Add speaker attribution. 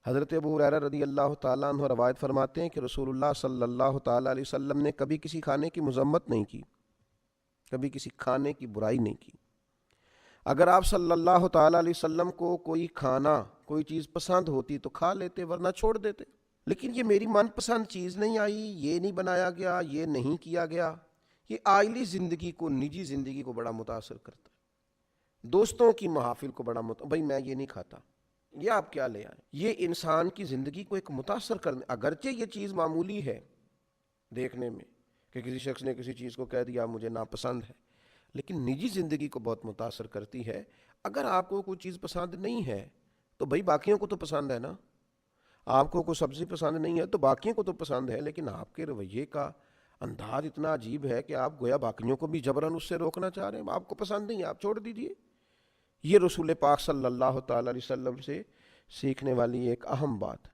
Speaker 1: حضرت ابو ہریرہ رضی اللہ تعالیٰ عنہ روایت فرماتے ہیں کہ رسول اللہ صلی اللہ تعالیٰ علیہ وسلم نے کبھی کسی کھانے کی مذمت نہیں کی، کبھی کسی کھانے کی برائی نہیں کی۔ اگر آپ صلی اللہ تعالیٰ علیہ وسلم کو کوئی کھانا، کوئی چیز پسند ہوتی تو کھا لیتے، ورنہ چھوڑ دیتے۔ لیکن یہ میری من پسند چیز نہیں آئی، یہ نہیں بنایا گیا، یہ نہیں کیا گیا، یہ عائلی زندگی کو، نجی زندگی کو بڑا متاثر کرتا ہے، دوستوں کی محافل کو بڑا بھائی میں یہ نہیں کھاتا، یہ آپ کیا لے آئے، یہ انسان کی زندگی کو ایک متاثر کرنے، اگرچہ یہ چیز معمولی ہے دیکھنے میں کہ کسی شخص نے کسی چیز کو کہہ دیا مجھے ناپسند ہے، لیکن نجی زندگی کو بہت متاثر کرتی ہے۔ اگر آپ کو کوئی چیز پسند نہیں ہے تو بھائی باقیوں کو تو پسند ہے نا، آپ کو کوئی سبزی پسند نہیں ہے تو باقیوں کو تو پسند ہے، لیکن آپ کے رویے کا انداز اتنا عجیب ہے کہ آپ گویا باقیوں کو بھی جبراً اس سے روکنا چاہ رہے ہیں، آپ کو پسند نہیں ہے آپ چھوڑ دیجئے۔ یہ رسول پاک صلی اللہ تعالیٰ علیہ وسلم سے سیکھنے والی ایک اہم بات